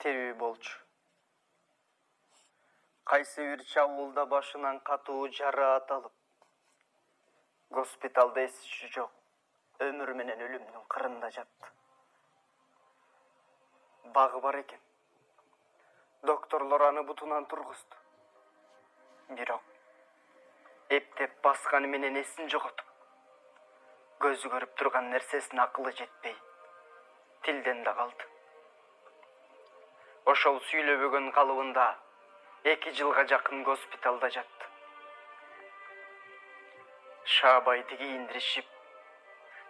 Тирүү болчу. Кайсы бир чабуулда башынан катуу жара аталып, госпиталда эсичи жок, өмүр менен өлүмдүн кырында жатты. Багы бар экен. Докторлор аны бутунан тургузду. Бирок эптеп басканы менен эсин жоготуп, көзү көрүп турган нерсесине акылы жетпей, тилден да калды. Ошол сүйлөбөгөн калыбында 2 жылга жакын госпиталда жатты. Шаабайды кийиндиришип,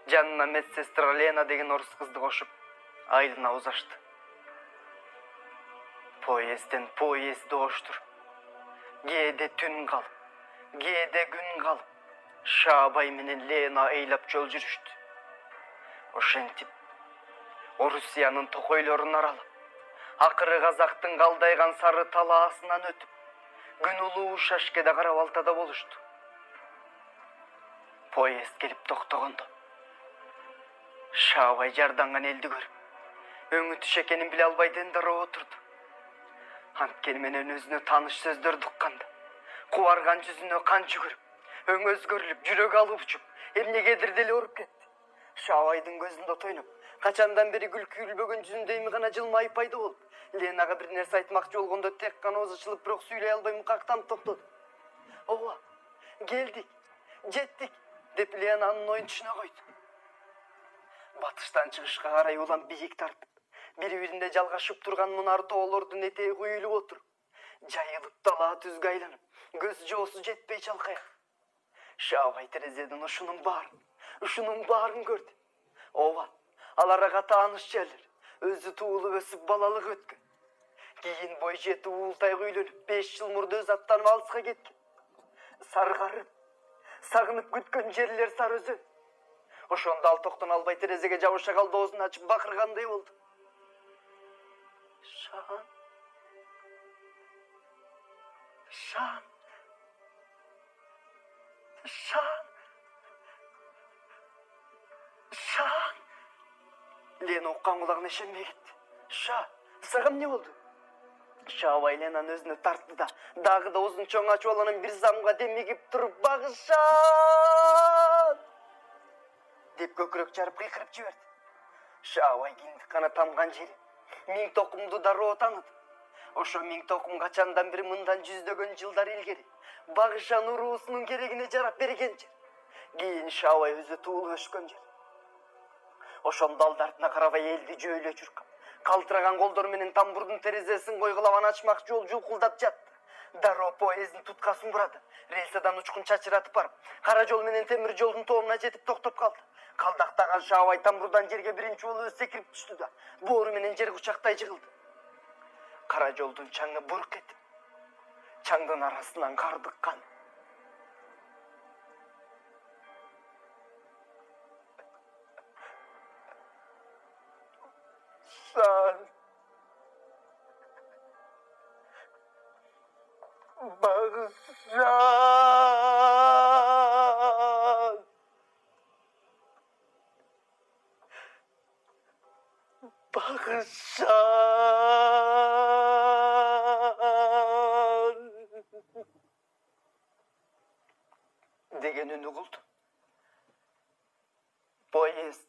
жанына медсестра Лена деген орус кызды кошуп, айылына узашты. Поездден поезд оштур. Кээде түн калып, кээде күн калып, Шаабай менен Лена ыйлап жол жүрүштү. Ошентип, Орусиянын токойлорун аралап, акыры Казактын калдайган сары талаасынан өтүп, күн улуу Шашкеде Карабалтада болушту. Поезд келип токтогондо Шаабай жарданган элди көрүп, өңү түш экенин биле албай дендиреп отурду. Анткени менен өзүнө тааныш сөздөрдү укканда, кубарган жүзүнө кан жүгүрүп, өң өзгөрүлүп, жүрөгү алып учуп, эмнегедир деле уруп кетти. Шаабайдын көзүндө тойноп, качандан бери күлкү күлбөгөн жүзүндө эми гана жылмайып пайда болуп, Ленага бир нерсе айтмакчы болгондо тек гана оозу ачылып, бирок сүйлөй албай мукактанып токтоду. Ооба, келдик, жеттик, деп Лена анын оюн түшүнө койду. Батыштан чыгышка карай улам бийик тартып, бири-биринде жалгашып турган мунар тоолордун этеги куюлуп отуруп, жайылып талаа түзгө айланып, көз жоосу жетпей чалкаят. Шаабай терезеден ушунун баарын көрдү. Ооба, алар ага тааныш жерлер, өзү туулуп өсүп балалык өткөн. Кийин бой жетип уултай үйлөнүп, 5 жыл мурда өз аттанып алыска кеткен. Саргарып, сагынып күткөн жерлер Сары Өзөн. Ошондо ал токтон албай терезеге жабыша калды, оозун ачып бакыргандай болду. Шан. Лена уккан кулагына ишенбей кетти. Сага эмне болду? Шаабай Ленаны өзүнө тартты да, дагы да оозун чоң ачып алганын бир замга демигип туруп, «Багышан!» деп көкүрөк жарып кыйкырып жиберди. Шаабай киндик гана тамган жери Миң Токумду дароо тааныды. Ошо Миң Токум качандан бери мындан жүздөгөн жылдар илгери Багышан уруусунун керегине жарап берген жер. Кийин Шаабай өзү туулуп өскөн жер. Ошондо алды артына карабай элди жөөлө чуркап, калтыраган колдору менен тамбурдун терезесин койгулап аны ачмакчы болуп жулкулдап жатты. Дароо поезддин туткасын бурады. Рельсадан учкун чачыратып барып, кара жол менен темир жолдун тобуна жетип токтоп калды. Калдактаган Шаабай тамбурдан жерге биринчи болуп секирип түштү да, боору менен жер кучактай жыгылды. Кара жолдун чаңы бурк этип, чаңдын арасынан кар дыккан. Багышан деген үн угулду. Поезд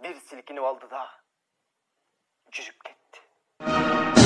бир силкинип алды да жүрүп кетти.